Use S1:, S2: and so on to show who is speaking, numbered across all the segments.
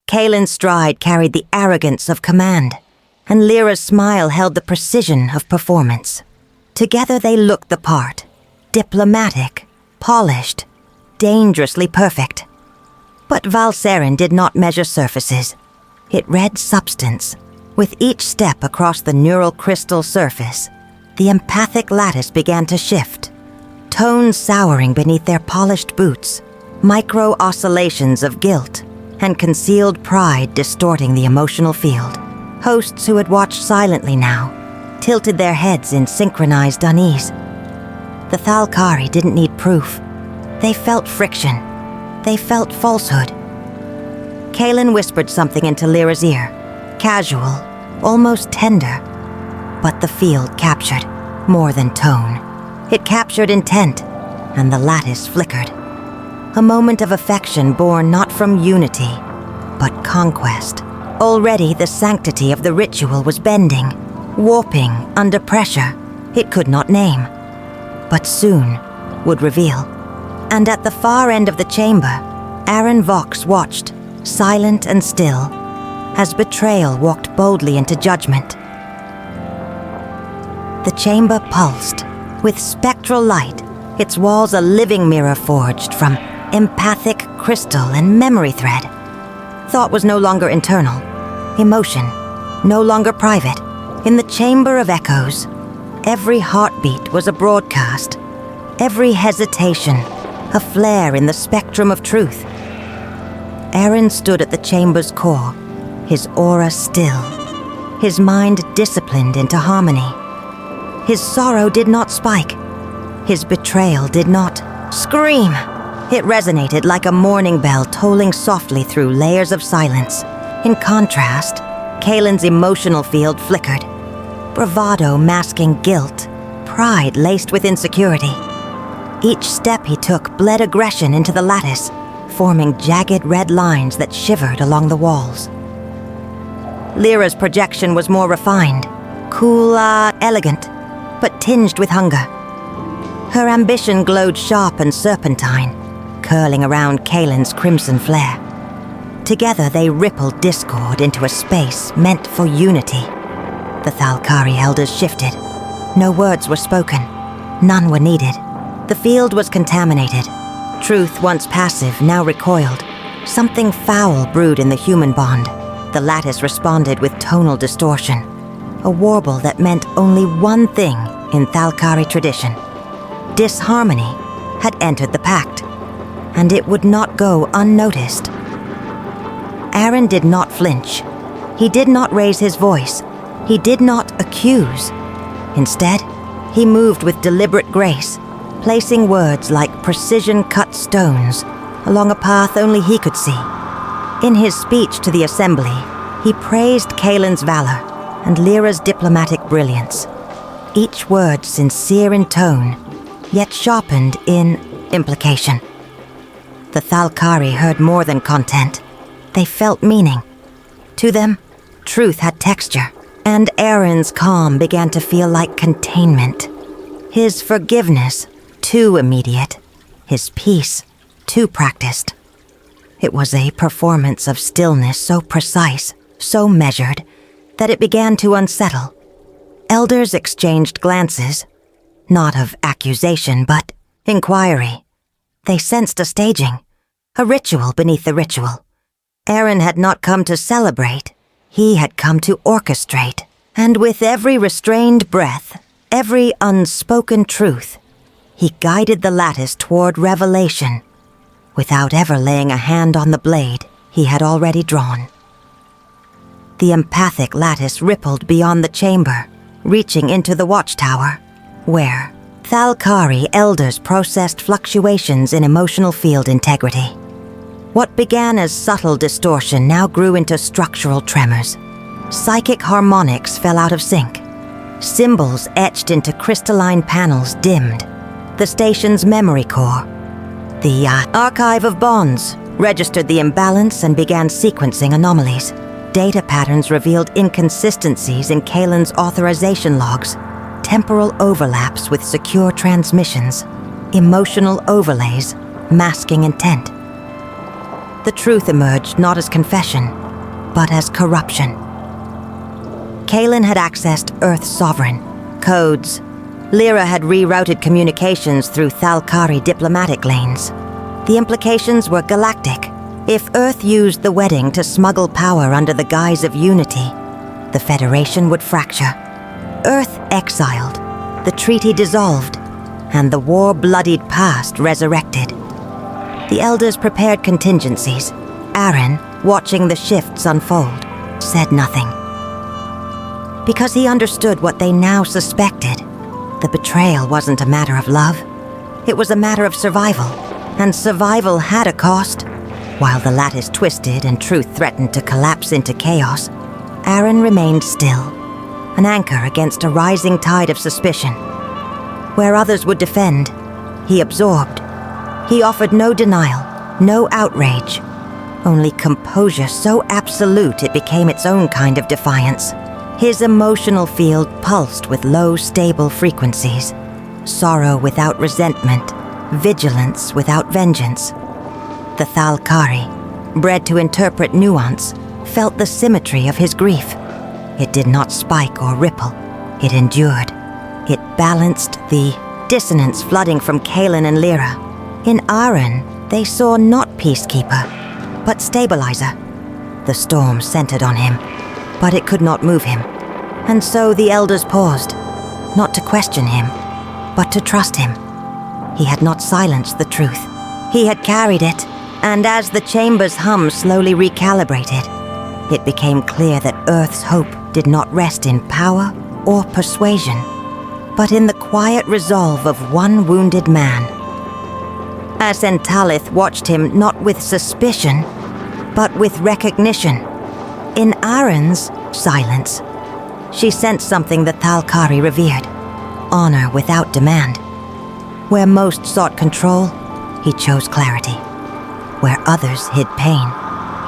S1: Kaelin's stride carried the arrogance of command, and Lyra's smile held the precision of performance. Together they looked the part, diplomatic, polished, dangerously perfect. But Valseren did not measure surfaces. It read substance. With each step across the neural crystal surface, the empathic lattice began to shift, tones souring beneath their polished boots, micro-oscillations of guilt and concealed pride distorting the emotional field. Hosts who had watched silently now tilted their heads in synchronized unease. The Thalkari didn't need proof. They felt friction. They felt falsehood. Kaelin whispered something into Lyra's ear, casual, almost tender. But the field captured more than tone. It captured intent, and the lattice flickered. A moment of affection born not from unity, but conquest. Already the sanctity of the ritual was bending, warping under pressure it could not name, but soon would reveal. And at the far end of the chamber, Aaron Vox watched, silent and still, as betrayal walked boldly into judgment. The chamber pulsed, with spectral light, its walls a living mirror forged from empathic crystal and memory thread. Thought was no longer internal. Emotion, no longer private. In the chamber of echoes, every heartbeat was a broadcast. Every hesitation, a flare in the spectrum of truth. Aaron stood at the chamber's core, his aura still, his mind disciplined into harmony. His sorrow did not spike. His betrayal did not scream. It resonated like a mourning bell tolling softly through layers of silence. In contrast, Kaelin's emotional field flickered. Bravado masking guilt, pride laced with insecurity. Each step he took bled aggression into the lattice, forming jagged red lines that shivered along the walls. Lyra's projection was more refined, cool, elegant, but tinged with hunger. Her ambition glowed sharp and serpentine, curling around Kaelin's crimson flare. Together they rippled discord into a space meant for unity. The Thalkari elders shifted. No words were spoken. None were needed. The field was contaminated. Truth, once passive, now recoiled. Something foul brewed in the human bond. The lattice responded with tonal distortion, a warble that meant only one thing in Thalkari tradition. Disharmony had entered the pact, and it would not go unnoticed. Aaron did not flinch. He did not raise his voice. He did not accuse. Instead, he moved with deliberate grace, placing words like precision-cut stones along a path only he could see. In his speech to the assembly, he praised Kaelin's valor and Lyra's diplomatic brilliance. Each word sincere in tone, yet sharpened in implication. The Thalkari heard more than content. They felt meaning. To them, truth had texture, and Aaron's calm began to feel like containment. His forgiveness, too immediate. His peace, too practiced. It was a performance of stillness so precise, so measured, that it began to unsettle. Elders exchanged glances, not of accusation, but inquiry. They sensed a staging, a ritual beneath the ritual. Aaron had not come to celebrate, he had come to orchestrate. And with every restrained breath, every unspoken truth, he guided the lattice toward revelation, without ever laying a hand on the blade he had already drawn. The empathic lattice rippled beyond the chamber, reaching into the watchtower, where Thalkari elders processed fluctuations in emotional field integrity. What began as subtle distortion now grew into structural tremors. Psychic harmonics fell out of sync. Symbols etched into crystalline panels dimmed. The station's memory core, the archive of bonds, registered the imbalance and began sequencing anomalies. Data patterns revealed inconsistencies in Kaelin's authorization logs, temporal overlaps with secure transmissions, emotional overlays masking intent. the truth emerged not as confession, but as corruption. Kaelin had accessed Earth's sovereign, codes. Lyra had rerouted communications through Thalkari diplomatic lanes. The implications were galactic. If Earth used the wedding to smuggle power under the guise of unity, the Federation would fracture. Earth exiled, the treaty dissolved, and the war-bloodied past resurrected. The Elders prepared contingencies. Aaron, watching the shifts unfold, said nothing. Because he understood what they now suspected. The betrayal wasn't a matter of love. It was a matter of survival, and survival had a cost. While the lattice twisted and truth threatened to collapse into chaos, Aaron remained still, an anchor against a rising tide of suspicion. Where others would defend, he absorbed. He offered no denial, no outrage, only composure so absolute it became its own kind of defiance. His emotional field pulsed with low, stable frequencies. Sorrow without resentment, vigilance without vengeance. The Thalkari, bred to interpret nuance, felt the symmetry of his grief. It did not spike or ripple. It endured. It balanced the dissonance flooding from Kaelin and Lyra. In Aaron, they saw not peacekeeper, but stabilizer. The storm centered on him, but it could not move him. And so the Elders paused, not to question him, but to trust him. He had not silenced the truth. He had carried it, and as the chamber's hum slowly recalibrated, it became clear that Earth's hope did not rest in power or persuasion, but in the quiet resolve of one wounded man. Asentalith watched him not with suspicion, but with recognition. In Aaron's silence, she sensed something that Thalkari revered: honor without demand. Where most sought control, he chose clarity. Where others hid pain,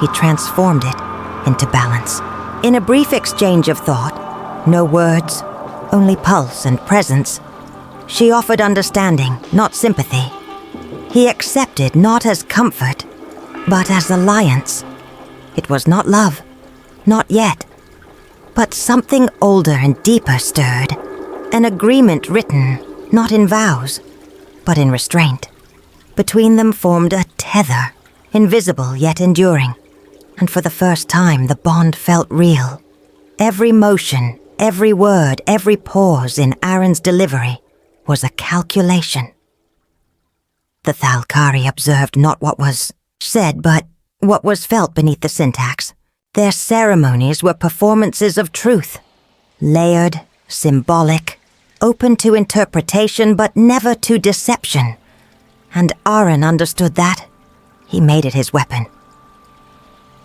S1: he transformed it into balance. In a brief exchange of thought, no words, only pulse and presence, she offered understanding, not sympathy. He accepted not as comfort, but as alliance. It was not love, not yet, but something older and deeper stirred, an agreement written not in vows, but in restraint. Between them formed a tether, invisible yet enduring, and for the first time the bond felt real. Every motion, every word, every pause in Aaron's delivery was a calculation. The Thalkari observed not what was said, but what was felt beneath the syntax. Their ceremonies were performances of truth, layered, symbolic, open to interpretation but never to deception. And Aaron understood that. He made it his weapon.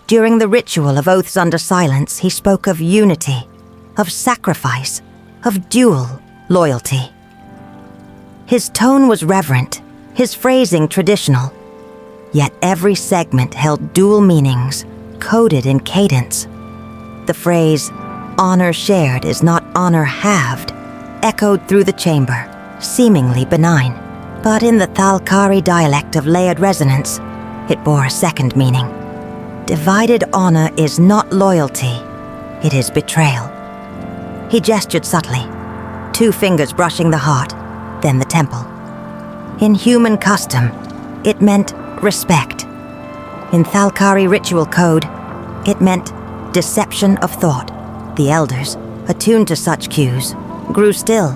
S1: During the ritual of oaths under silence, he spoke of unity, of sacrifice, of dual loyalty. His tone was reverent, his phrasing traditional, yet every segment held dual meanings, coded in cadence. The phrase, "honor shared is not honor halved," echoed through the chamber, seemingly benign. But in the Thalkari dialect of layered resonance, it bore a second meaning. Divided honor is not loyalty, it is betrayal. He gestured subtly, 2 fingers brushing the heart, then the temple. In human custom, it meant respect. In Thalkari ritual code, it meant deception of thought. The Elders, attuned to such cues, grew still.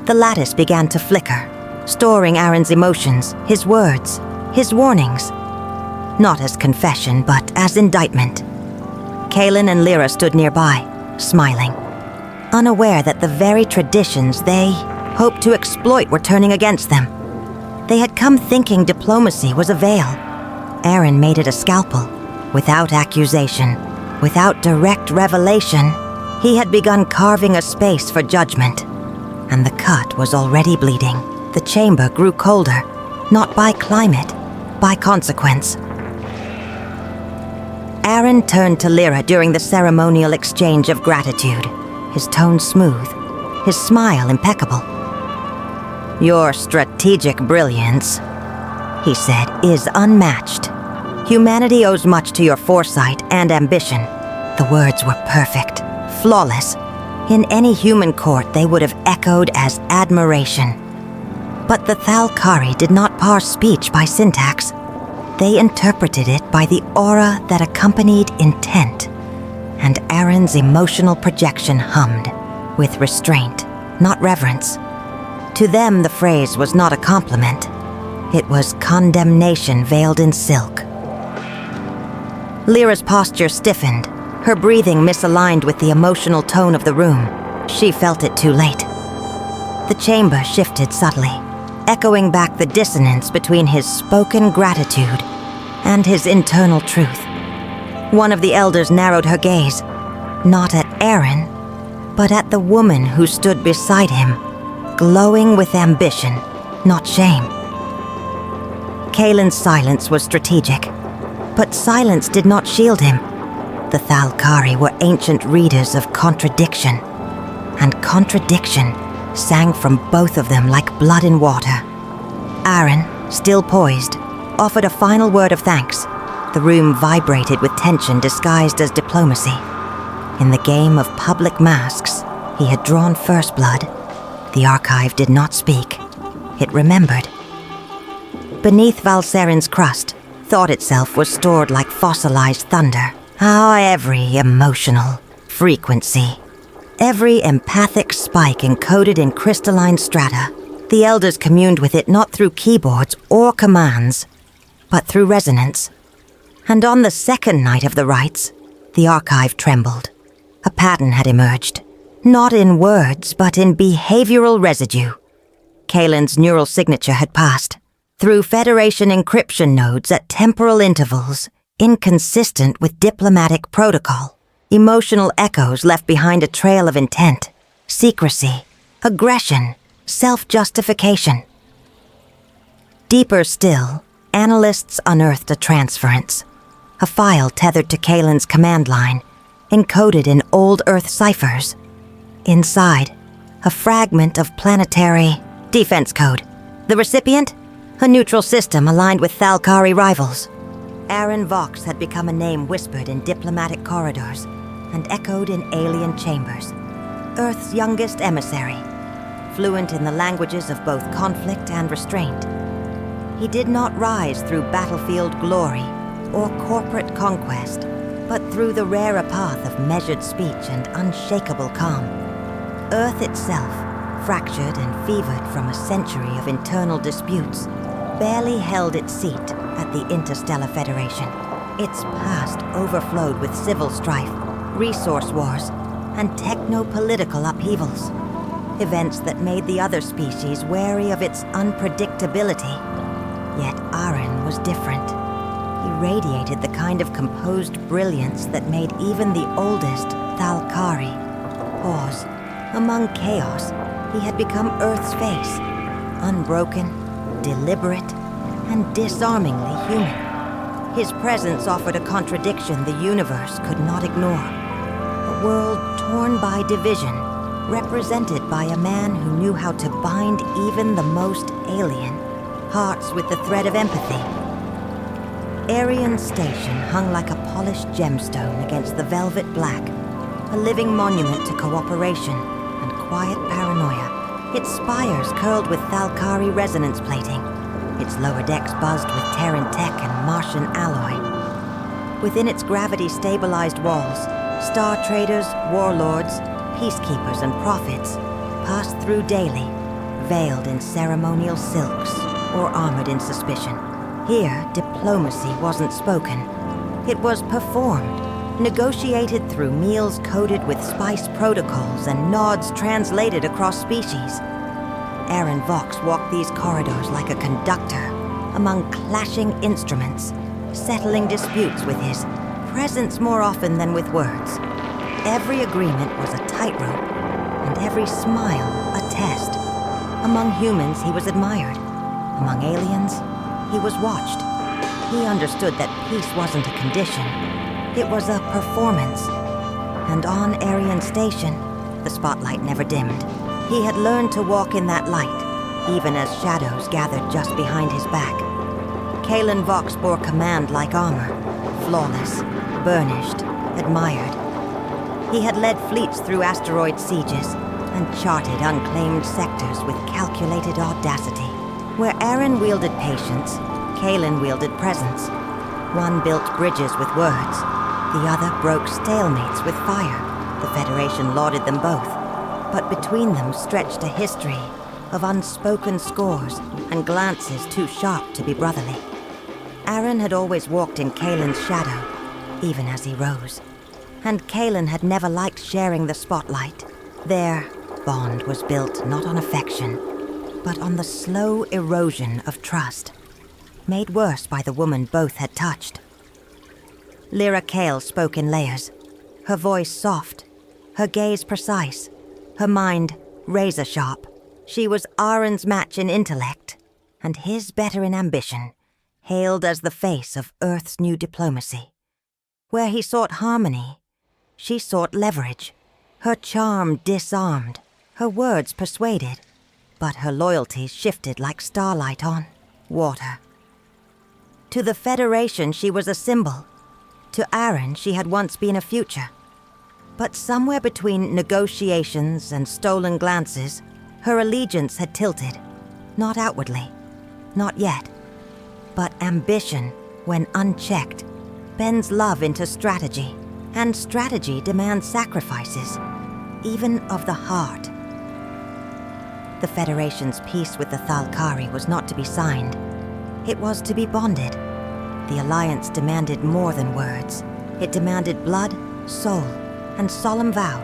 S1: The lattice began to flicker, storing Aaron's emotions, his words, his warnings. Not as confession, but as indictment. Kaelin and Lyra stood nearby, smiling, unaware that the very traditions they hoped to exploit were turning against them. They had come thinking diplomacy was a veil. Aaron made it a scalpel, without accusation, without direct revelation. He had begun carving a space for judgment, and the cut was already bleeding. The chamber grew colder, not by climate, by consequence. Aaron turned to Lyra during the ceremonial exchange of gratitude, his tone smooth, his smile impeccable. "Your strategic brilliance," he said, "is unmatched. Humanity owes much to your foresight and ambition. The words were perfect, flawless. In any human court, they would have echoed as admiration. But the Thalkari did not parse speech by syntax. They interpreted it by the aura that accompanied intent. And Aaron's emotional projection hummed, with restraint, not reverence. To them, the phrase was not a compliment. It was condemnation veiled in silk. Lyra's posture stiffened, her breathing misaligned with the emotional tone of the room. She felt it too late. The chamber shifted subtly, echoing back the dissonance between his spoken gratitude and his internal truth. One of the elders narrowed her gaze, not at Aaron, but at the woman who stood beside him, glowing with ambition, not shame. Kaelin's silence was strategic, but silence did not shield him. The Thalkari were ancient readers of contradiction, and contradiction sang from both of them like blood in water. Aaron, still poised, offered a final word of thanks. The room vibrated with tension disguised as diplomacy. In the game of public masks, he had drawn first blood. The archive did not speak. It remembered. Beneath Valserin's crust, thought itself was stored like fossilized thunder. How every emotional frequency, every empathic spike encoded in crystalline strata. The elders communed with it not through keyboards or commands, but through resonance. And on the second night of the rites, the archive trembled. A pattern had emerged, not in words, but in behavioral residue. Kaelin's neural signature had passed, through Federation encryption nodes at temporal intervals, inconsistent with diplomatic protocol. Emotional echoes left behind a trail of intent, secrecy, aggression, self-justification. Deeper still, analysts unearthed a transference, a file tethered to Kaelin's command line, encoded in old Earth ciphers. Inside, a fragment of planetary defense code. The recipient? A neutral system aligned with Thalkari rivals. Aaron Vox had become a name whispered in diplomatic corridors and echoed in alien chambers. Earth's youngest emissary, fluent in the languages of both conflict and restraint. He did not rise through battlefield glory or corporate conquest, but through the rarer path of measured speech and unshakable calm. Earth itself, fractured and fevered from a century of internal disputes, barely held its seat at the Interstellar Federation. Its past overflowed with civil strife, resource wars, and techno-political upheavals. Events that made the other species wary of its unpredictability. Yet Aaron was different. He radiated the kind of composed brilliance that made even the oldest Thalkari pause. Among chaos, he had become Earth's face, unbroken, deliberate, and disarmingly human. His presence offered a contradiction the universe could not ignore. A world torn by division, represented by a man who knew how to bind even the most alien hearts with the thread of empathy. Arian Station hung like a polished gemstone against the velvet black, a living monument to cooperation and quiet paranoia. Its spires curled with Thalkari resonance plating, its lower decks buzzed with Terran tech and Martian alloy. Within its gravity-stabilized walls, star traders, warlords, peacekeepers, and prophets passed through daily, veiled in ceremonial silks or armored in suspicion. Here, diplomacy wasn't spoken. It was performed, negotiated through meals coded with spice protocols and nods translated across species. Aaron Vox walked these corridors like a conductor, among clashing instruments, settling disputes with his presence more often than with words. Every agreement was a tightrope, and every smile a test. Among humans, he was admired. Among aliens, he was watched. He understood that peace wasn't a condition. It was a performance. And on Arian Station, the spotlight never dimmed. He had learned to walk in that light, even as shadows gathered just behind his back. Kalen Vox bore command like armor, flawless, burnished, admired. He had led fleets through asteroid sieges and charted unclaimed sectors with calculated audacity. Where Aaron wielded patience, Kalen wielded presence. One built bridges with words, the other broke stalemates with fire. The Federation lauded them both, but between them stretched a history of unspoken scores and glances too sharp to be brotherly. Aaron had always walked in Kalen's shadow, even as he rose. And Kalen had never liked sharing the spotlight. Their bond was built not on affection, but on the slow erosion of trust, made worse by the woman both had touched. Lyra Kale spoke in layers, her voice soft, her gaze precise, her mind razor-sharp. She was Aaron's match in intellect, and his better in ambition, hailed as the face of Earth's new diplomacy. Where he sought harmony, she sought leverage. Her charm disarmed, her words persuaded, but her loyalties shifted like starlight on water. To the Federation she was a symbol. To Aaron she had once been a future. But somewhere between negotiations and stolen glances, her allegiance had tilted. Not outwardly, not yet. But ambition, when unchecked, bends love into strategy, and strategy demands sacrifices, even of the heart. The Federation's peace with the Thalkari was not to be signed. It was to be bonded. The alliance demanded more than words. It demanded blood, soul, and solemn vow.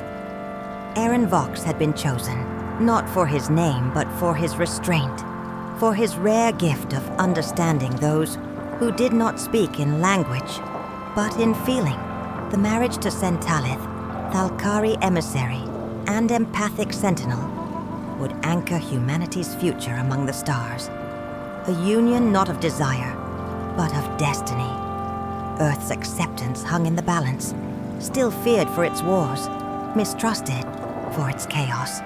S1: Aaron Vox had been chosen, not for his name, but for his restraint, for his rare gift of understanding those who did not speak in language, but in feeling. The marriage to Sentalith, Thalkari emissary, and empathic sentinel, would anchor humanity's future among the stars. A union not of desire, but of destiny. Earth's acceptance hung in the balance, still feared for its wars, mistrusted for its chaos.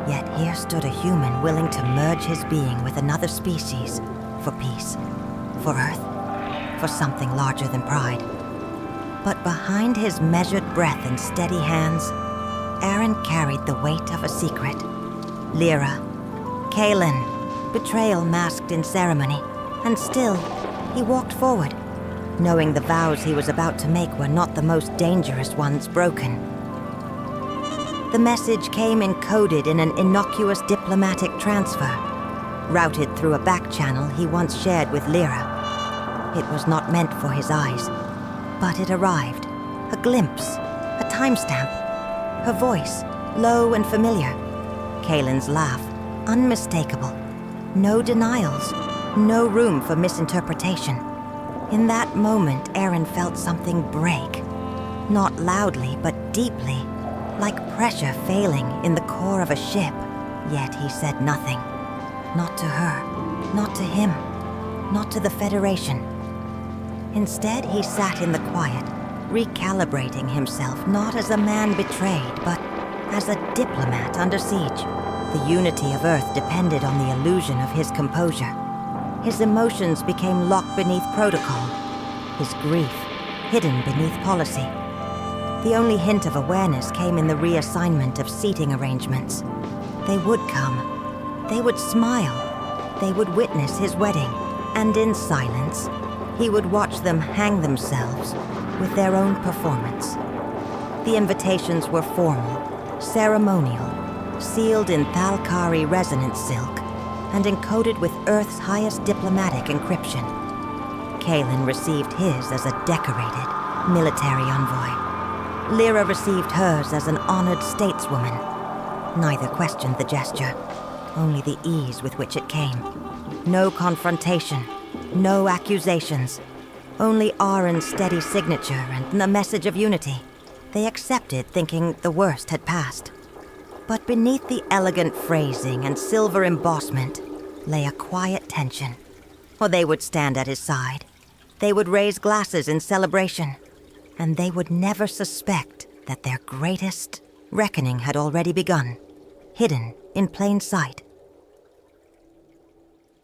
S1: Yet here stood a human willing to merge his being with another species for peace, for Earth, for something larger than pride. But behind his measured breath and steady hands, Aaron carried the weight of a secret. Lyra, Kalen, betrayal masked in ceremony, and still, he walked forward, knowing the vows he was about to make were not the most dangerous ones broken. The message came encoded in an innocuous diplomatic transfer, routed through a back channel he once shared with Lyra. It was not meant for his eyes, but it arrived, a glimpse, a timestamp. Her voice, low and familiar. Kalen's laugh, unmistakable. No denials, no room for misinterpretation. In that moment, Aaron felt something break. Not loudly, but deeply, like pressure failing in the core of a ship. Yet he said nothing. Not to her, not to him, not to the Federation. Instead, he sat in the quiet, recalibrating himself not as a man betrayed, but as a diplomat under siege. The unity of Earth depended on the illusion of his composure. His emotions became locked beneath protocol, his grief hidden beneath policy. The only hint of awareness came in the reassignment of seating arrangements. They would come. They would smile. They would witness his wedding. And in silence, he would watch them hang themselves with their own performance. The invitations were formal, ceremonial, sealed in Thalkari resonance silk, and encoded with Earth's highest diplomatic encryption. Kalen received his as a decorated military envoy. Lyra received hers as an honored stateswoman. Neither questioned the gesture, only the ease with which it came. No confrontation, no accusations, only Aaron's steady signature and the message of unity. They accepted, thinking the worst had passed. But beneath the elegant phrasing and silver embossment lay a quiet tension. Or they would stand at his side. They would raise glasses in celebration. And they would never suspect that their greatest reckoning had already begun, hidden in plain sight.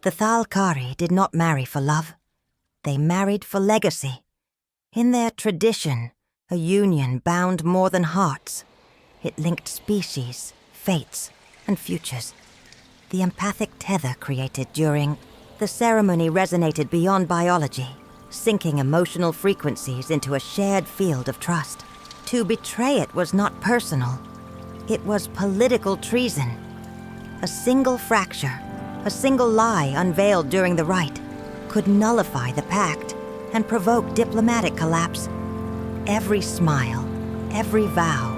S1: The Thalkari did not marry for love. They married for legacy. In their tradition, a union bound more than hearts. It linked species, fates, and futures. The empathic tether created during the ceremony resonated beyond biology, sinking emotional frequencies into a shared field of trust. To betray it was not personal. It was political treason. A single fracture, a single lie unveiled during the rite, could nullify the pact and provoke diplomatic collapse. Every smile, every vow,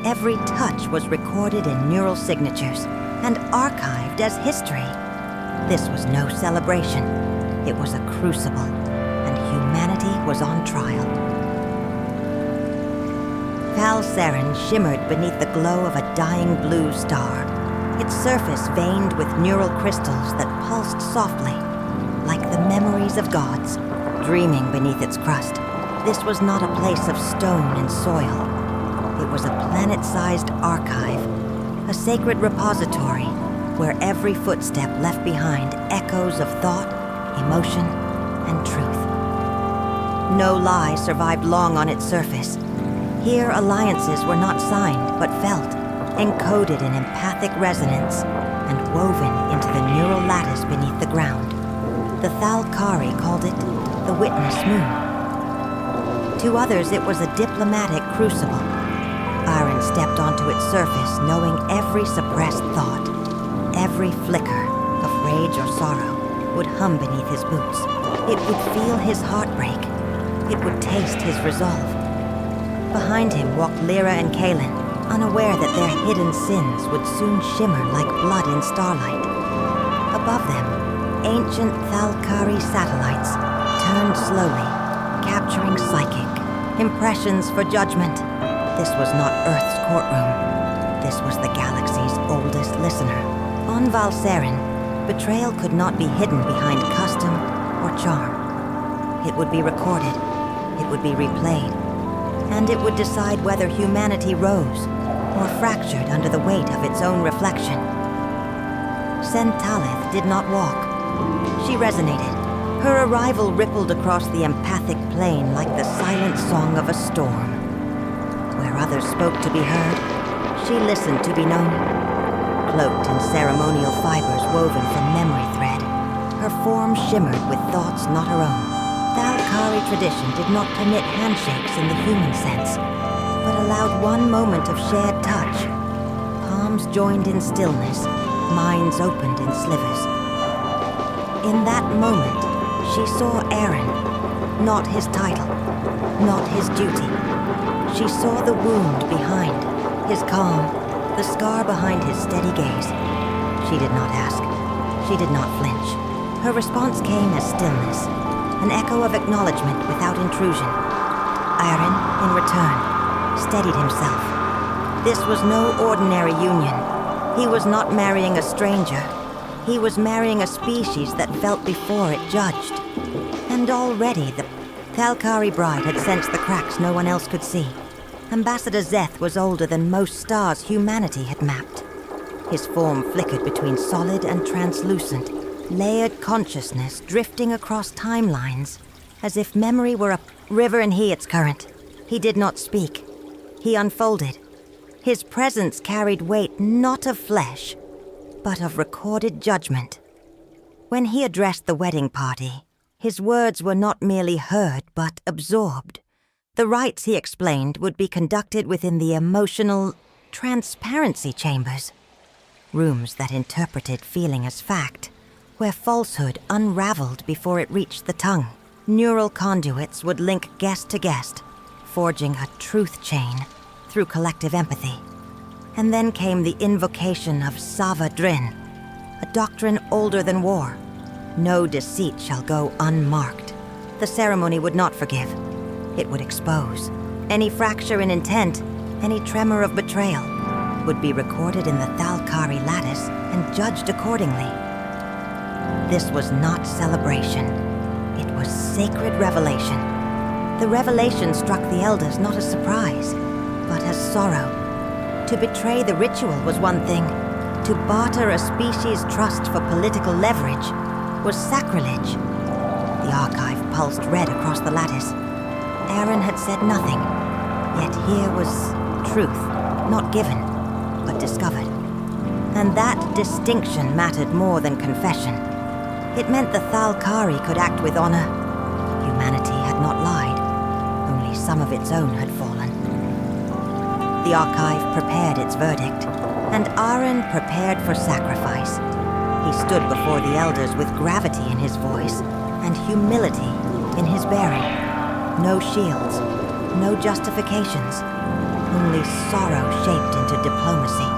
S1: every touch was recorded in neural signatures and archived as history. This was no celebration. It was a crucible, and humanity was on trial. Fiancée shimmered beneath the glow of a dying blue star, its surface veined with neural crystals that pulsed softly, like the memories of gods, dreaming beneath its crust. This was not a place of stone and soil. It was a planet-sized archive, a sacred repository where every footstep left behind echoes of thought, emotion, and truth. No lie survived long on its surface. Here, alliances were not signed, but felt, encoded in empathic resonance and woven into the neural lattice beneath the ground. The Thalkari called it the Witness Moon. To others, it was a diplomatic crucible. Aaron stepped onto its surface, knowing every suppressed thought, every flicker of rage or sorrow would hum beneath his boots. It would feel his heart break. It would taste his resolve. Behind him walked Lyra and Kaelin, unaware that their hidden sins would soon shimmer like blood in starlight. Above them, ancient Thalkari satellites turned slowly, capturing psychic impressions for judgment. This was not Earth's courtroom. This was the galaxy's oldest listener. On Valseren, betrayal could not be hidden behind custom or charm. It would be recorded, it would be replayed, and it would decide whether humanity rose or fractured under the weight of its own reflection. Sentalith did not walk. She resonated. Her arrival rippled across the empathic plain like the silent song of a storm. Where others spoke to be heard, she listened to be known. Cloaked in ceremonial fibers woven from memory thread, her form shimmered with thoughts not her own. Thalkari tradition did not permit handshakes in the human sense, but allowed one moment of shared touch. Palms joined in stillness, minds opened in slivers. In that moment, she saw Aaron, not his title, not his duty. She saw the wound behind, his calm, the scar behind his steady gaze. She did not ask. She did not flinch. Her response came as stillness, an echo of acknowledgement without intrusion. Aaron, in return, steadied himself. This was no ordinary union. He was not marrying a stranger. He was marrying a species that felt before it judged. And already the Thalkari bride had sensed the cracks no one else could see. Ambassador Szeth was older than most stars humanity had mapped. His form flickered between solid and translucent, layered consciousness drifting across timelines, as if memory were a river and he its current. He did not speak. He unfolded. His presence carried weight not of flesh, but of recorded judgment. When he addressed the wedding party, his words were not merely heard, but absorbed. The rites, he explained, would be conducted within the emotional transparency chambers, rooms that interpreted feeling as fact, where falsehood unraveled before it reached the tongue. Neural conduits would link guest to guest, forging a truth chain through collective empathy. And then came the invocation of Sava Drin, a doctrine older than war. No deceit shall go unmarked. The ceremony would not forgive. It would expose. Any fracture in intent, any tremor of betrayal, would be recorded in the Thalkari lattice and judged accordingly. This was not celebration. It was sacred revelation. The revelation struck the elders not as surprise, but as sorrow. To betray the ritual was one thing. To barter a species' trust for political leverage was sacrilege. The archive pulsed red across the lattice. Aaron had said nothing, yet here was truth, not given, but discovered. And that distinction mattered more than confession. It meant the Thalkari could act with honor. Humanity had not lied, only some of its own had fallen. The archive prepared its verdict, and Aaron prepared for sacrifice. He stood before the elders with gravity in his voice and humility in his bearing. No shields, no justifications, only sorrow shaped into diplomacy.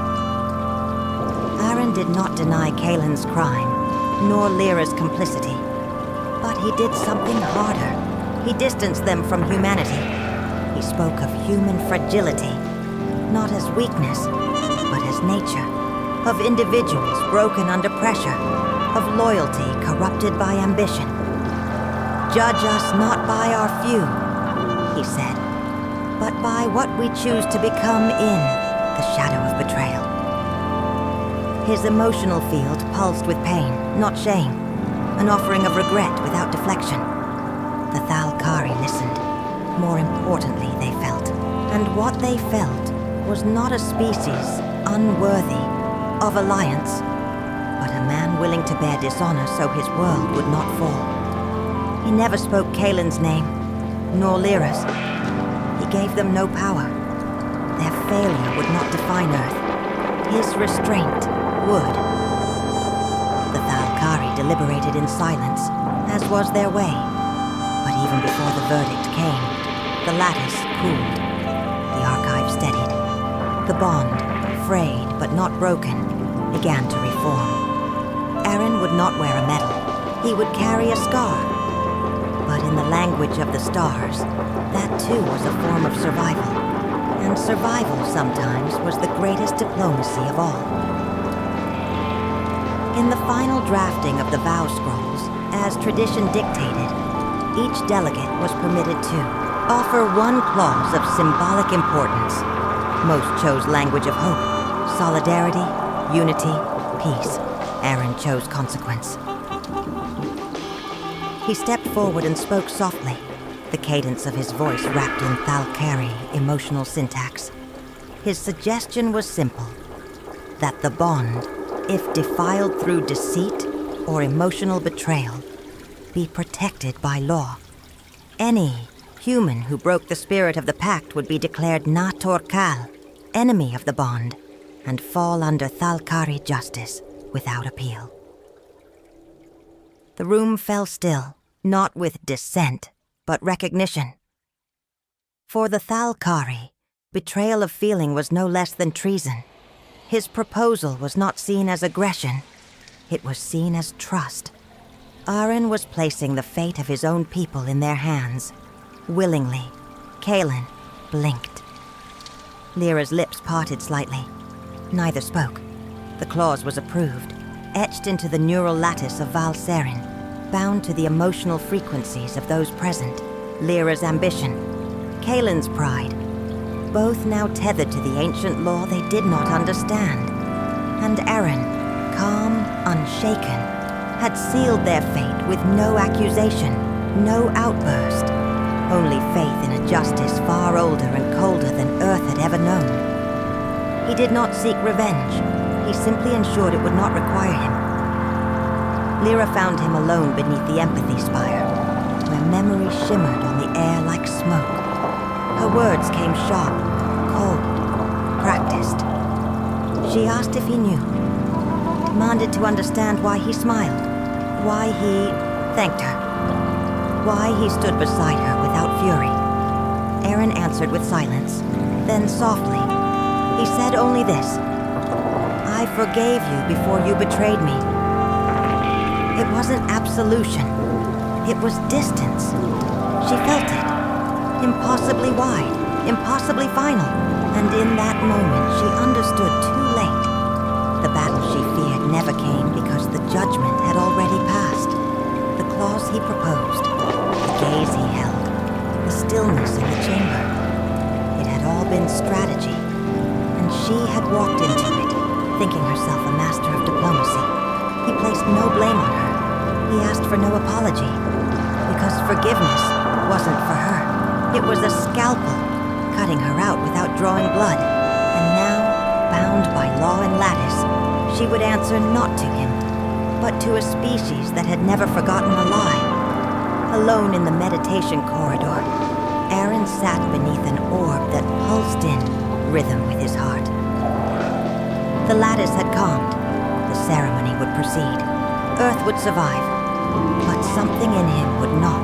S1: Aaron did not deny Kaelin's crime, nor Lyra's complicity, but he did something harder. He distanced them from humanity. He spoke of human fragility, not as weakness, but as nature, of individuals broken under pressure, of loyalty corrupted by ambition. Judge us not by our few, he said, but by what we choose to become in the shadow of betrayal. His emotional field pulsed with pain, not shame, an offering of regret without deflection. The Thalkari listened. More importantly, they felt. And what they felt was not a species unworthy of alliance, but a man willing to bear dishonor so his world would not fall. He never spoke Kaelin's name, nor Lyra's. He gave them no power. Their failure would not define Earth. His restraint would. The Thalkari deliberated in silence, as was their way. But even before the verdict came, the lattice cooled. The archive steadied. The bond, frayed but not broken, began to reform. Aaron would not wear a medal. He would carry a scar. But in the language of the stars, that too was a form of survival. And survival sometimes was the greatest diplomacy of all. In the final drafting of the vow scrolls, as tradition dictated, each delegate was permitted to offer one clause of symbolic importance. Most chose language of hope, solidarity, unity, peace. Aaron chose consequence. He stepped forward and spoke softly, the cadence of his voice wrapped in Thalkari emotional syntax. His suggestion was simple, that the bond, if defiled through deceit or emotional betrayal, be protected by law. Any human who broke the spirit of the pact would be declared Na Torkal, enemy of the bond, and fall under Thalkari justice without appeal. The room fell still, not with dissent, but recognition. For the Thalkari, betrayal of feeling was no less than treason. His proposal was not seen as aggression. It was seen as trust. Aaron was placing the fate of his own people in their hands. Willingly, Kaelin blinked. Lyra's lips parted slightly. Neither spoke. The clause was approved, etched into the neural lattice of Valserin, bound to the emotional frequencies of those present. Lyra's ambition, Kaelin's pride, both now tethered to the ancient law they did not understand. And Aaron, calm, unshaken, had sealed their fate with no accusation, no outburst, only faith in a justice far older and colder than Earth had ever known. He did not seek revenge. He simply ensured it would not require him. Lyra found him alone beneath the empathy spire, where memory shimmered on the air like smoke. Her words came sharp, cold, practiced. She asked if he knew, demanded to understand why he smiled, why he thanked her, why he stood beside her without fury. Aaron answered with silence, then softly. He said only this: I forgave you before you betrayed me. It wasn't absolution. It was distance. She felt it. Impossibly wide, impossibly final. And in that moment, she understood too late. The battle she feared never came because the judgment had already passed. The clause he proposed, the gaze he held, the stillness in the chamber. It had all been strategy, and she had walked into it, thinking herself a master of diplomacy. He placed no blame on her. He asked for no apology. because forgiveness wasn't for her. It was a scalpel, cutting her out without drawing blood. And now, bound by law and lattice, she would answer not to him, but to a species that had never forgotten a lie. Alone in the meditation corridor, Aaron sat beneath an orb that pulsed in rhythm with his heart. The lattice had calmed. The ceremony would proceed. Earth would survive, but something in him would not.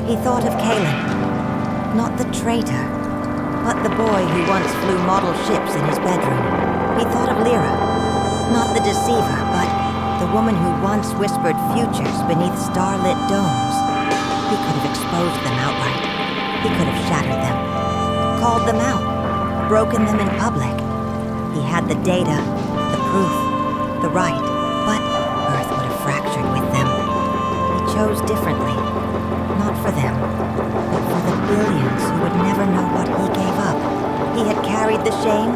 S1: He thought of Kalen, not the traitor, but the boy who once flew model ships in his bedroom. He thought of Lyra, not the deceiver, but the woman who once whispered futures beneath starlit domes. He could have exposed them outright. He could have shattered them, called them out, broken them in public. He had the data, the proof, the right, but Earth would have fractured with them. He chose differently, not for them, but for the billions who would never know what he gave up. He had carried the shame,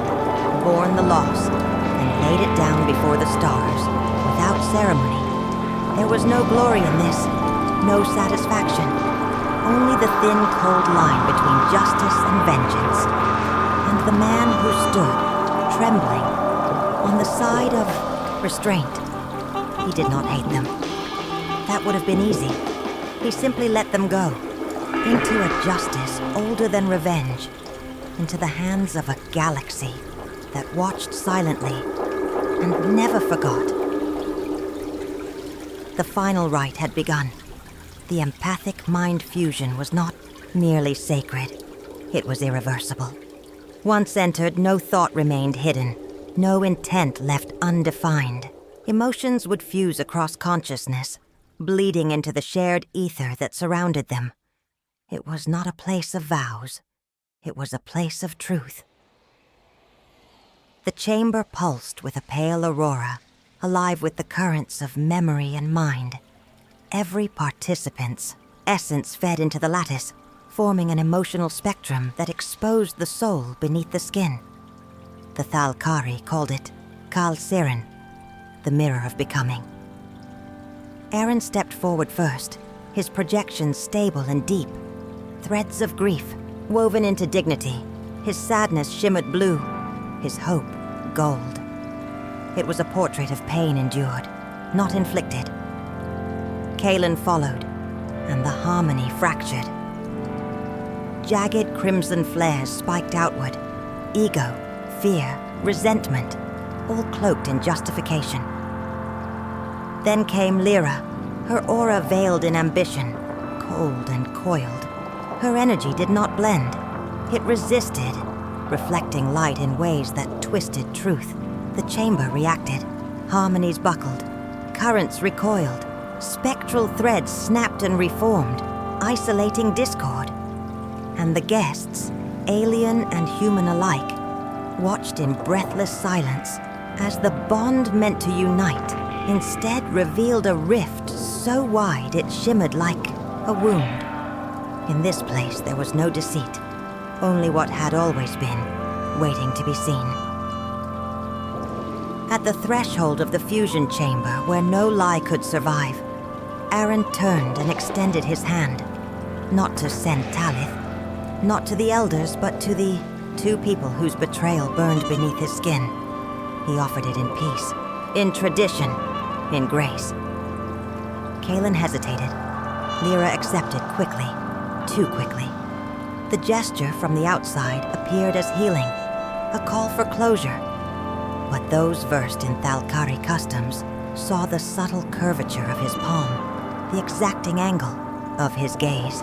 S1: borne the loss, and laid it down before the stars, without ceremony. There was no glory in this, no satisfaction, only the thin, cold line between justice and vengeance. And the man who stood, trembling, on the side of restraint. He did not hate them. That would have been easy. He simply let them go, into a justice older than revenge, into the hands of a galaxy that watched silently and never forgot. The final rite had begun. The empathic mind fusion was not merely sacred, it was irreversible. Once entered, no thought remained hidden, no intent left undefined. Emotions would fuse across consciousness, bleeding into the shared ether that surrounded them. It was not a place of vows, it was a place of truth. The chamber pulsed with a pale aurora, alive with the currents of memory and mind. Every participant's essence fed into the lattice, forming an emotional spectrum that exposed the soul beneath the skin. The Thalkari called it Kal Siren, the mirror of becoming. Aaron stepped forward first, his projections stable and deep. Threads of grief woven into dignity, his sadness shimmered blue, his hope gold. It was a portrait of pain endured, not inflicted. Kalen followed, and the harmony fractured. Jagged crimson flares spiked outward, ego, fear, resentment, all cloaked in justification. Then came Lyra, her aura veiled in ambition, cold and coiled. Her energy did not blend. It resisted, reflecting light in ways that twisted truth. The chamber reacted. Harmonies buckled. Currents recoiled. Spectral threads snapped and reformed, isolating discord. And the guests, alien and human alike, watched in breathless silence as the bond meant to unite instead revealed a rift so wide it shimmered like a wound. In this place there was no deceit, only what had always been, waiting to be seen. At the threshold of the fusion chamber where no lie could survive, Aaron turned and extended his hand, not to Sen Talith, not to the elders, but to the two people whose betrayal burned beneath his skin. He offered it in peace, in tradition, in grace. Kalen hesitated. Lyra accepted quickly, too quickly. The gesture from the outside appeared as healing, a call for closure. But those versed in Thalkari customs saw the subtle curvature of his palm, the exacting angle of his gaze.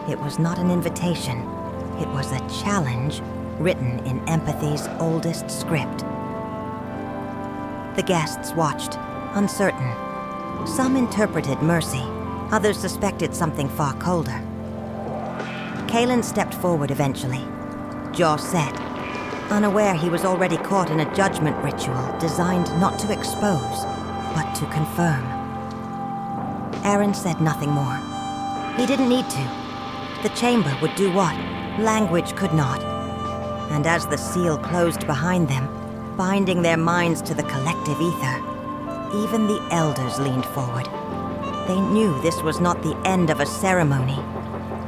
S1: It was not an invitation. It was a challenge written in empathy's oldest script. The guests watched, uncertain. Some interpreted mercy, others suspected something far colder. Kalen stepped forward eventually, jaw set, unaware he was already caught in a judgment ritual designed not to expose, but to confirm. Aaron said nothing more. He didn't need to. The chamber would do what language could not. And as the seal closed behind them, binding their minds to the collective ether, even the elders leaned forward. They knew this was not the end of a ceremony.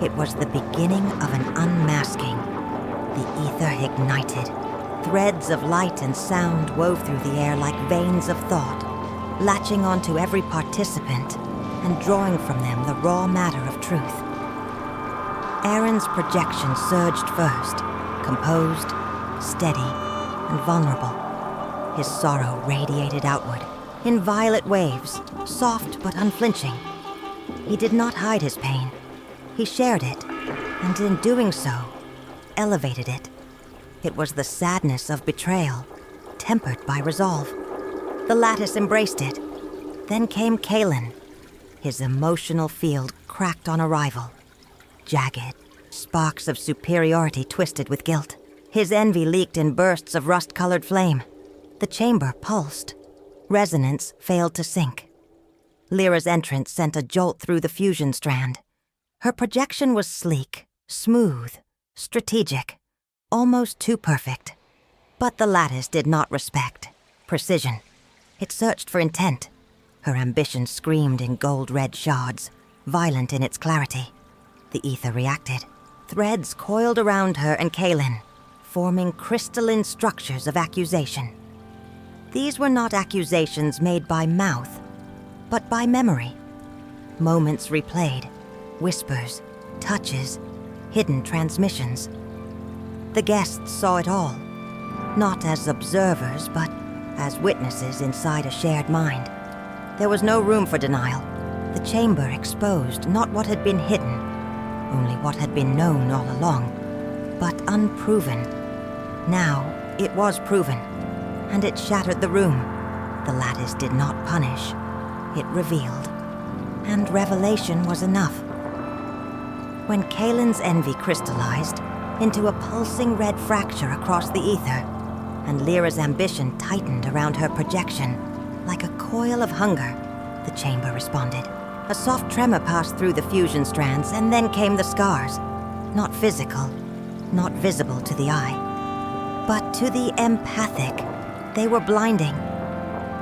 S1: It was the beginning of an unmasking. The ether ignited. Threads of light and sound wove through the air like veins of thought, latching onto every participant and drawing from them the raw matter of truth. Aaron's projection surged first, composed, steady, and vulnerable. His sorrow radiated outward, in violet waves, soft but unflinching. He did not hide his pain. He shared it, and in doing so, elevated it. It was the sadness of betrayal, tempered by resolve. The lattice embraced it. Then came Kalen. His emotional field cracked on arrival. Jagged, sparks of superiority twisted with guilt. His envy leaked in bursts of rust-colored flame. The chamber pulsed. Resonance failed to sync. Lyra's entrance sent a jolt through the fusion strand. Her projection was sleek, smooth, strategic, almost too perfect. But the lattice did not respect precision. It searched for intent. Her ambition screamed in gold-red shards, violent in its clarity. The ether reacted. Threads coiled around her and Kalen, forming crystalline structures of accusation. These were not accusations made by mouth, but by memory. Moments replayed, whispers, touches, hidden transmissions. The guests saw it all, not as observers, but as witnesses inside a shared mind. There was no room for denial. The chamber exposed not what had been hidden, only what had been known all along, but unproven. Now it was proven, and it shattered the room. The lattice did not punish. It revealed, and revelation was enough. When Kalen's envy crystallized into a pulsing red fracture across the ether, and Lyra's ambition tightened around her projection, like a coil of hunger, the chamber responded. A soft tremor passed through the fusion strands, and then came the scars. Not physical, not visible to the eye, but to the empathic, they were blinding.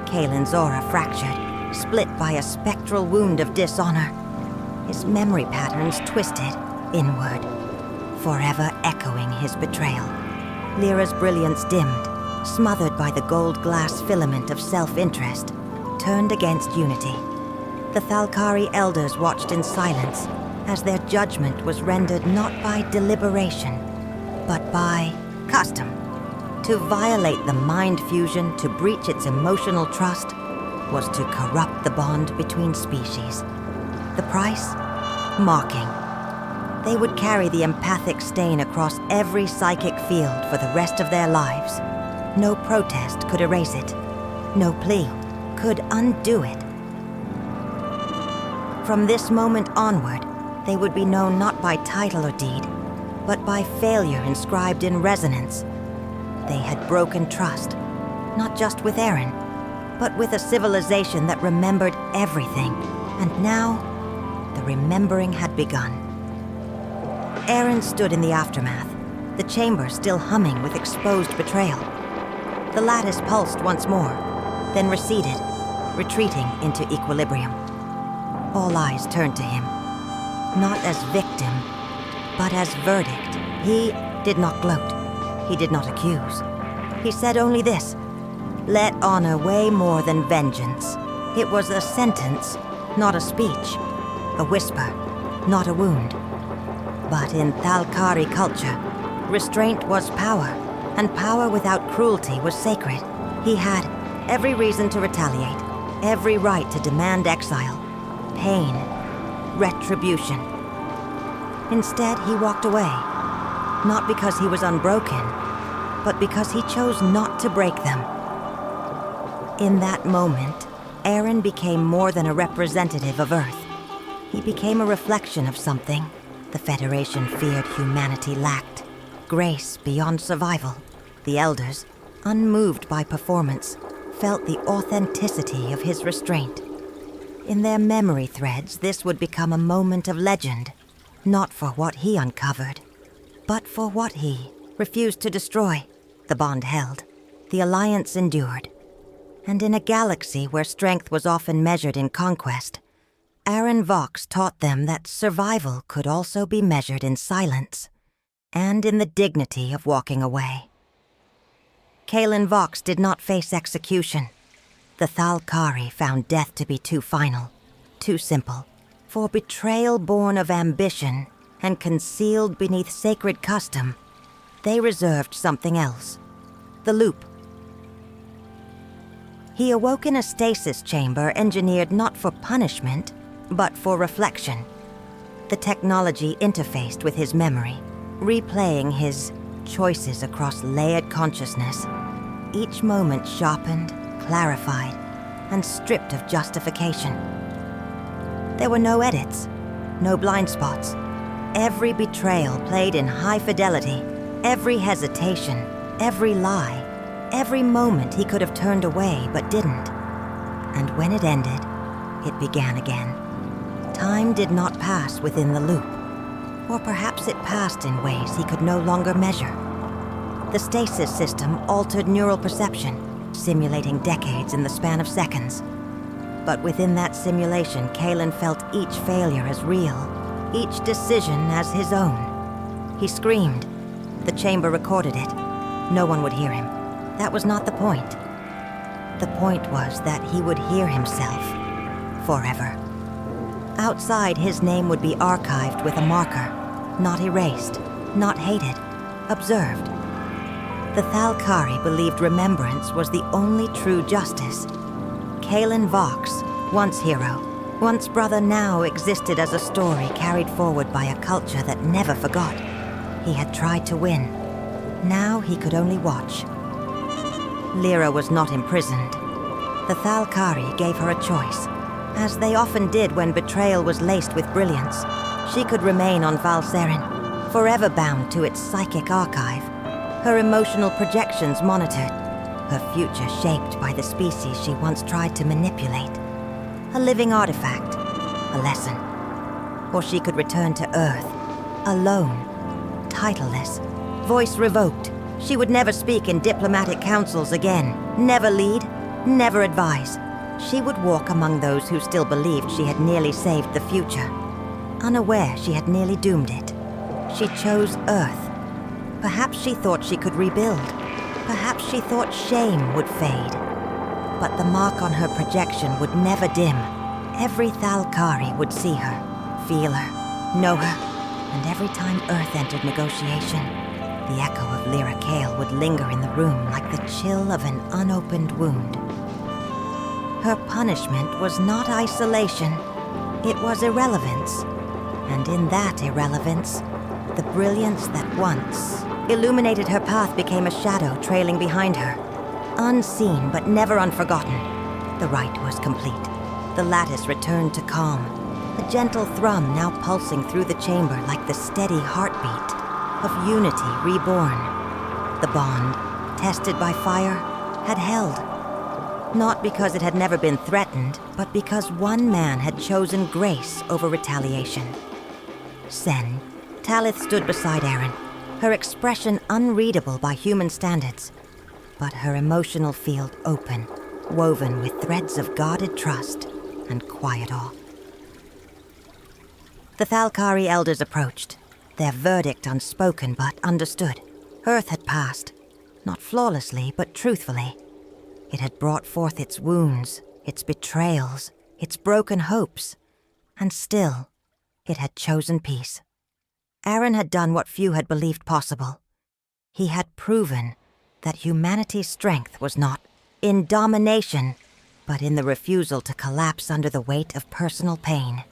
S1: Kalen's aura fractured, split by a spectral wound of dishonor. His memory patterns twisted inward, forever echoing his betrayal. Lyra's brilliance dimmed, smothered by the gold glass filament of self-interest, turned against unity. The Thalkari elders watched in silence as their judgment was rendered not by deliberation, but by custom. To violate the mind fusion, to breach its emotional trust, was to corrupt the bond between species. The price? Mocking. They would carry the empathic stain across every psychic field for the rest of their lives. No protest could erase it. No plea could undo it. From this moment onward, they would be known not by title or deed, but by failure inscribed in resonance. They had broken trust, not just with Aaron, but with a civilization that remembered everything. And now, the remembering had begun. Aaron stood in the aftermath, the chamber still humming with exposed betrayal. The lattice pulsed once more, then receded, retreating into equilibrium. All eyes turned to him, not as victim, but as verdict. He did not gloat. He did not accuse. He said only this: let honor weigh more than vengeance. It was a sentence, not a speech. A whisper, not a wound. But in Thalkari culture, restraint was power, and power without cruelty was sacred. He had every reason to retaliate, every right to demand exile, pain, retribution. Instead, he walked away, not because he was unbroken, but because he chose not to break them. In that moment, Aaron became more than a representative of Earth. He became a reflection of something the Federation feared humanity lacked: grace beyond survival. The elders, unmoved by performance, felt the authenticity of his restraint. In their memory threads, this would become a moment of legend, not for what he uncovered, but for what he refused to destroy. The bond held. The alliance endured. And in a galaxy where strength was often measured in conquest, Aaron Vox taught them that survival could also be measured in silence and in the dignity of walking away. Kaelin Vox did not face execution. The Thalkari found death to be too final, too simple. For betrayal born of ambition and concealed beneath sacred custom, they reserved something else: the loop. He awoke in a stasis chamber engineered not for punishment, but for reflection. The technology interfaced with his memory, replaying his choices across layered consciousness, each moment sharpened, clarified, and stripped of justification. There were no edits, no blind spots. Every betrayal played in high fidelity, every hesitation, every lie, every moment he could have turned away but didn't. And when it ended, it began again. Time did not pass within the loop, or perhaps it passed in ways he could no longer measure. The stasis system altered neural perception, simulating decades in the span of seconds. But within that simulation, Kaelin felt each failure as real, each decision as his own. He screamed. The chamber recorded it. No one would hear him. That was not the point. The point was that he would hear himself forever. Outside, his name would be archived with a marker, not erased, not hated, observed. The Thalkari believed remembrance was the only true justice. Kaelin Vox, once hero, once brother, now existed as a story carried forward by a culture that never forgot. He had tried to win. Now he could only watch. Lyra was not imprisoned. The Thalkari gave her a choice. As they often did when betrayal was laced with brilliance, she could remain on Valseren, forever bound to its psychic archive, her emotional projections monitored, her future shaped by the species she once tried to manipulate. A living artifact, a lesson. Or she could return to Earth, alone, titleless, voice revoked. She would never speak in diplomatic councils again, never lead, never advise. She would walk among those who still believed she had nearly saved the future, unaware she had nearly doomed it. She chose Earth. Perhaps she thought she could rebuild. Perhaps she thought shame would fade. But the mark on her projection would never dim. Every Thalkari would see her, feel her, know her, and every time Earth entered negotiation, the echo of Lyra Kale would linger in the room like the chill of an unopened wound. Her punishment was not isolation, it was irrelevance. And in that irrelevance, the brilliance that once illuminated her path became a shadow trailing behind her. Unseen but never unforgotten. The rite was complete. The lattice returned to calm, a gentle thrum now pulsing through the chamber like the steady heartbeat of unity reborn. The bond, tested by fire, had held. Not because it had never been threatened, but because one man had chosen grace over retaliation. Sen, Talith stood beside Aaron, her expression unreadable by human standards, but her emotional field open, woven with threads of guarded trust and quiet awe. The Thalkari elders approached, their verdict unspoken but understood. Earth had passed, not flawlessly but truthfully. It had brought forth its wounds, its betrayals, its broken hopes, and still, it had chosen peace. Aaron had done what few had believed possible. He had proven that humanity's strength was not in domination, but in the refusal to collapse under the weight of personal pain.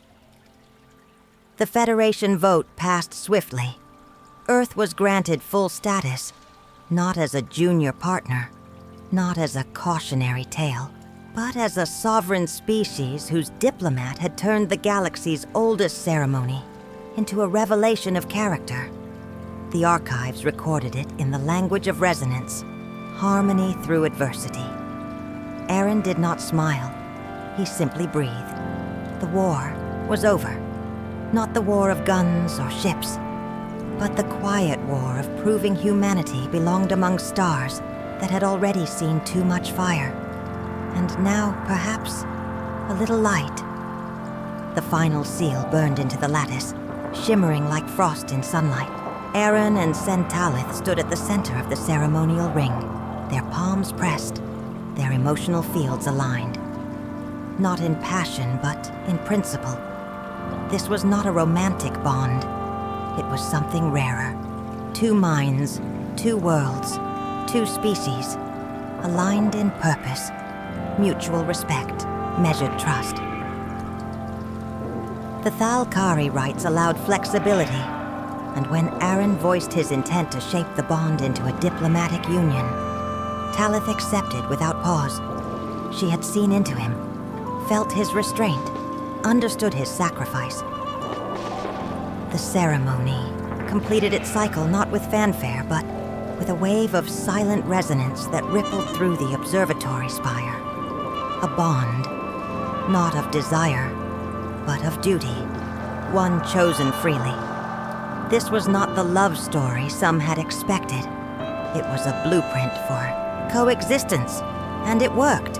S1: The Federation vote passed swiftly. Earth was granted full status, not as a junior partner, not as a cautionary tale, but as a sovereign species whose diplomat had turned the galaxy's oldest ceremony into a revelation of character. The archives recorded it in the language of resonance, harmony through adversity. Aaron did not smile. He simply breathed. The war was over. Not the war of guns or ships, but the quiet war of proving humanity belonged among stars that had already seen too much fire, and now, perhaps, a little light. The final seal burned into the lattice, shimmering like frost in sunlight. Aaron and Sentalith stood at the center of the ceremonial ring, their palms pressed, their emotional fields aligned. Not in passion, but in principle. This was not a romantic bond. It was something rarer. Two minds, two worlds, two species, aligned in purpose, mutual respect, measured trust. The Thalkari rites allowed flexibility, and when Aaron voiced his intent to shape the bond into a diplomatic union, Talith accepted without pause. She had seen into him, felt his restraint, understood his sacrifice. The ceremony completed its cycle not with fanfare, but with a wave of silent resonance that rippled through the observatory spire. A bond, not of desire, but of duty, one chosen freely. This was not the love story some had expected. It was a blueprint for coexistence, and it worked.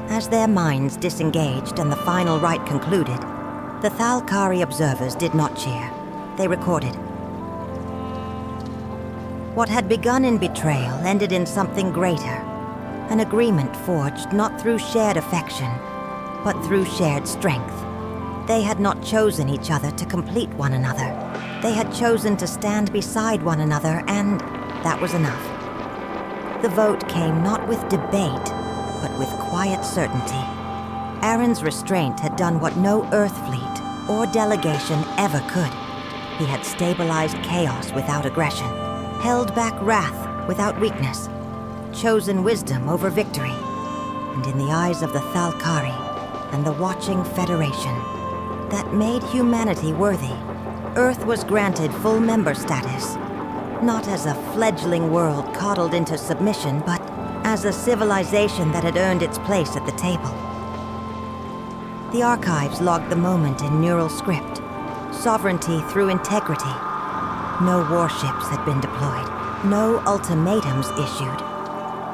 S1: As their minds disengaged and the final rite concluded, the Thalkari observers did not cheer. They recorded. What had begun in betrayal ended in something greater, an agreement forged not through shared affection, but through shared strength. They had not chosen each other to complete one another. They had chosen to stand beside one another, and that was enough. The vote came not with debate, but with quiet certainty. Aaron's restraint had done what no Earth fleet or delegation ever could. He had stabilized chaos without aggression, held back wrath without weakness, chosen wisdom over victory. And in the eyes of the Thalkari and the watching Federation, that made humanity worthy, Earth was granted full member status, not as a fledgling world coddled into submission, but as a civilization that had earned its place at the table. The archives logged the moment in neural script, sovereignty through integrity. No warships had been deployed, no ultimatums issued.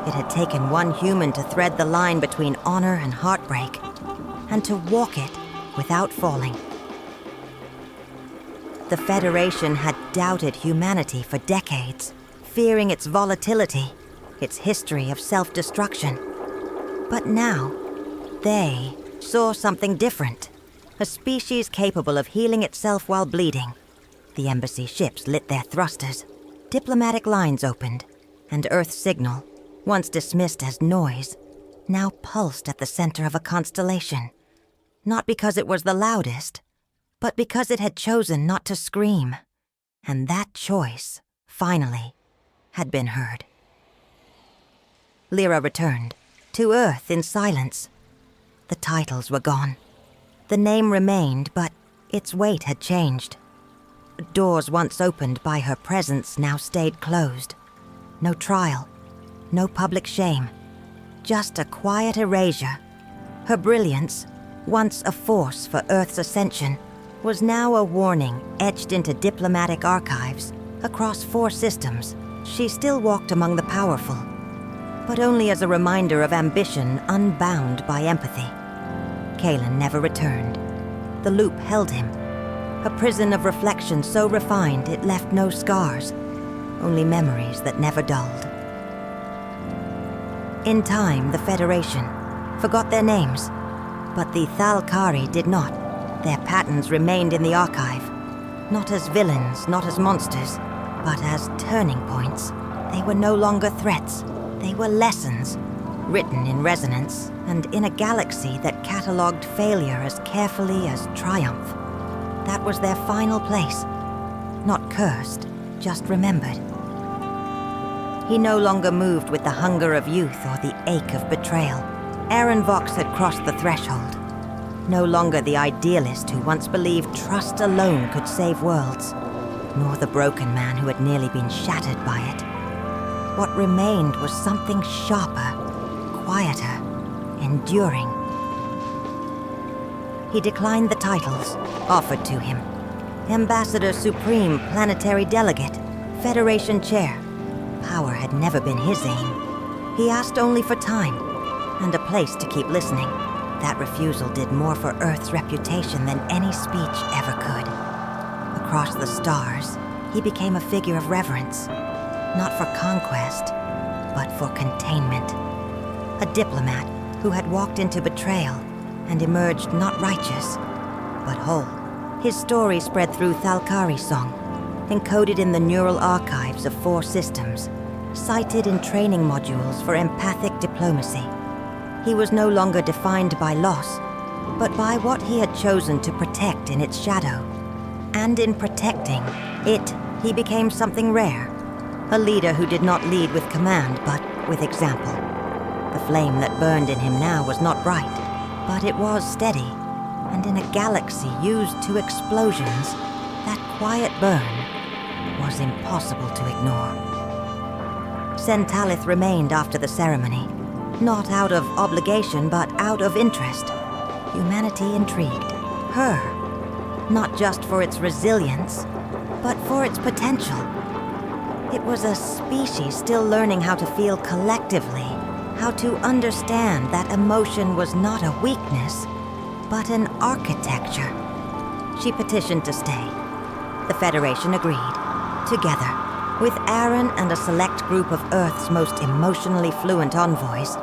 S1: It had taken one human to thread the line between honor and heartbreak, and to walk it without falling. The Federation had doubted humanity for decades, fearing its volatility, its history of self-destruction. But now, they saw something different, a species capable of healing itself while bleeding. The embassy ships lit their thrusters, diplomatic lines opened, and Earth's signal, once dismissed as noise, now pulsed at the center of a constellation. Not because it was the loudest, but because it had chosen not to scream. And that choice, finally, had been heard. Lyra returned, to Earth in silence. The titles were gone. The name remained, but its weight had changed. Doors once opened by her presence now stayed closed. No trial, no public shame, just a quiet erasure. Her brilliance, once a force for Earth's ascension, was now a warning etched into diplomatic archives across 4 systems. She still walked among the powerful, but only as a reminder of ambition unbound by empathy. Kalen never returned. The loop held him, a prison of reflection so refined it left no scars, only memories that never dulled. In time, the Federation forgot their names, but the Thalkari did not. Their patterns remained in the archive, not as villains, not as monsters, but as turning points. They were no longer threats. They were lessons, written in resonance and in a galaxy that catalogued failure as carefully as triumph. That was their final place, not cursed, just remembered. He no longer moved with the hunger of youth or the ache of betrayal. Aaron Vox had crossed the threshold. No longer the idealist who once believed trust alone could save worlds, nor the broken man who had nearly been shattered by it. What remained was something sharper, quieter, enduring. He declined the titles offered to him. Ambassador Supreme, Planetary Delegate, Federation Chair. Power had never been his aim. He asked only for time and a place to keep listening. That refusal did more for Earth's reputation than any speech ever could. Across the stars, he became a figure of reverence, not for conquest, but for containment. A diplomat who had walked into betrayal and emerged not righteous, but whole. His story spread through Thalkari song, encoded in the neural archives of 4 systems, cited in training modules for empathic diplomacy. He was no longer defined by loss, but by what he had chosen to protect in its shadow. And in protecting it, he became something rare. A leader who did not lead with command, but with example. The flame that burned in him now was not bright, but it was steady, and in a galaxy used to explosions, that quiet burn was impossible to ignore. Sentalith remained after the ceremony, not out of obligation, but out of interest. Humanity intrigued her, not just for its resilience, but for its potential. It was a species still learning how to feel collectively, how to understand that emotion was not a weakness, but an architecture. She petitioned to stay. The Federation agreed. Together, with Aaron and a select group of Earth's most emotionally fluent envoys,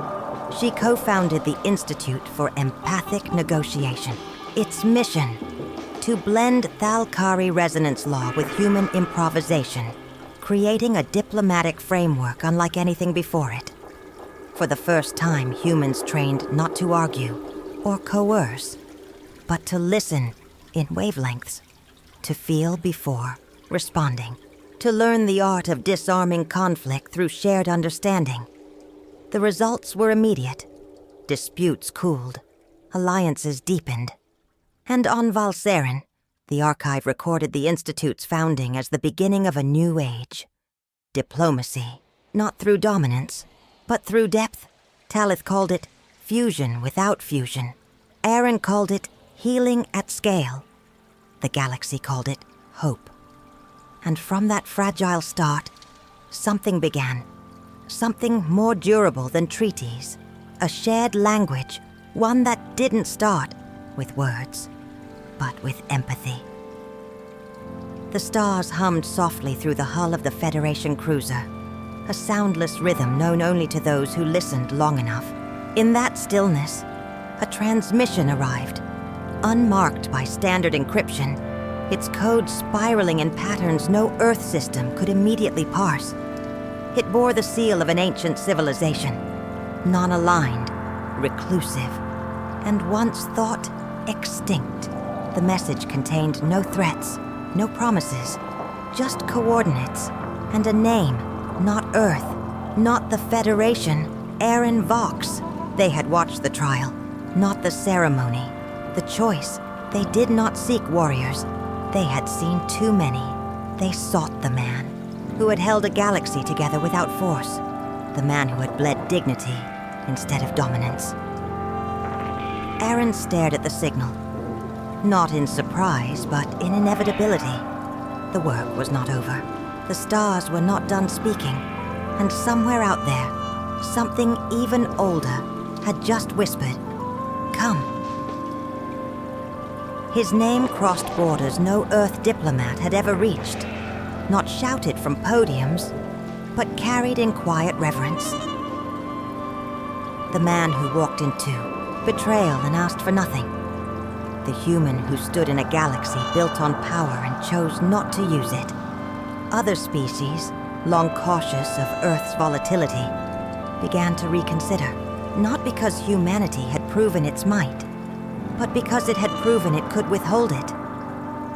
S1: she co-founded the Institute for Empathic Negotiation. Its mission: to blend Thalkari resonance law with human improvisation, creating a diplomatic framework unlike anything before it. For the first time, humans trained not to argue or coerce, but to listen in wavelengths, to feel before responding, to learn the art of disarming conflict through shared understanding. The results were immediate. Disputes cooled, alliances deepened. And on Valseren, the archive recorded the Institute's founding as the beginning of a new age. Diplomacy, not through dominance, but through depth. Talith called it fusion without fusion. Aaron called it healing at scale. The galaxy called it hope. And from that fragile start, something began. Something more durable than treaties. A shared language, one that didn't start with words, but with empathy. The stars hummed softly through the hull of the Federation cruiser, a soundless rhythm known only to those who listened long enough. In that stillness, a transmission arrived, unmarked by standard encryption, its code spiraling in patterns no Earth system could immediately parse. It bore the seal of an ancient civilization, non-aligned, reclusive, and once thought extinct. The message contained no threats, no promises, just coordinates, and a name, not Earth, not the Federation, Aaron Vox. They had watched the trial, not the ceremony, the choice. They did not seek warriors. They had seen too many. They sought the man who had held a galaxy together without force, the man who had bled dignity instead of dominance. Aaron stared at the signal, not in surprise, but in inevitability. The work was not over. The stars were not done speaking, and somewhere out there, something even older had just whispered, "Come." His name crossed borders no Earth diplomat had ever reached, not shouted from podiums, but carried in quiet reverence. The man who walked into betrayal and asked for nothing. The human who stood in a galaxy built on power and chose not to use it. Other species, long cautious of Earth's volatility, began to reconsider, not because humanity had proven its might, but because it had proven it could withhold it.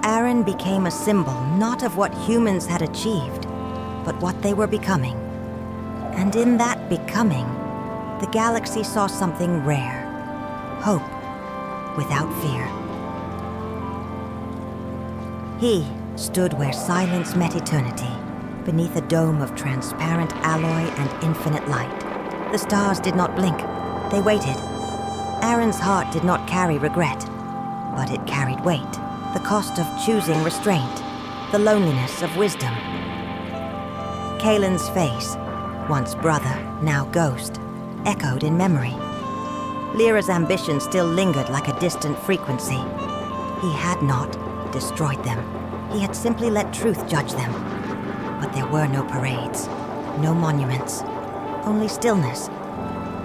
S1: Aaron became a symbol not of what humans had achieved, but what they were becoming. And in that becoming, the galaxy saw something rare: hope without fear. He stood where silence met eternity, beneath a dome of transparent alloy and infinite light. The stars did not blink. They waited. Aaron's heart did not carry regret, but it carried weight, the cost of choosing restraint, the loneliness of wisdom. Kaelin's face, once brother, now ghost, echoed in memory. Lyra's ambition still lingered like a distant frequency. He had not destroyed them. He had simply let truth judge them. But there were no parades, no monuments, only stillness.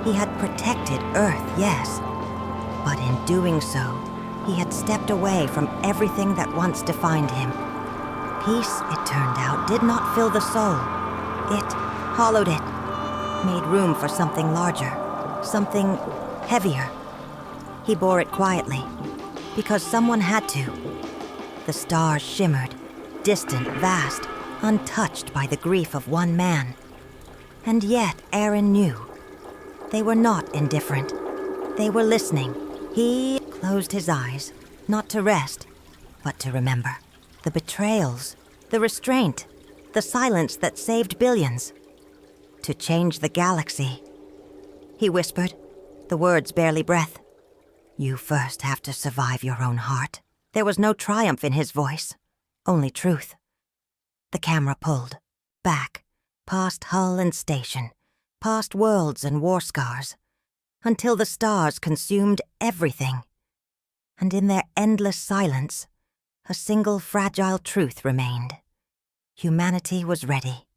S1: He had protected Earth, yes, but in doing so, he had stepped away from everything that once defined him. Peace, it turned out, did not fill the soul. It hollowed it, made room for something larger, something heavier. He bore it quietly, because someone had to. The stars shimmered, distant, vast, untouched by the grief of one man. And yet Aaron knew. They were not indifferent. They were listening. He closed his eyes, not to rest, but to remember. The betrayals, the restraint, the silence that saved billions. To change the galaxy. He whispered, the words barely breath. You first have to survive your own heart. There was no triumph in his voice, only truth. The camera pulled, back, past hull and station, past worlds and war scars, until the stars consumed everything. And in their endless silence, a single fragile truth remained. Humanity was ready.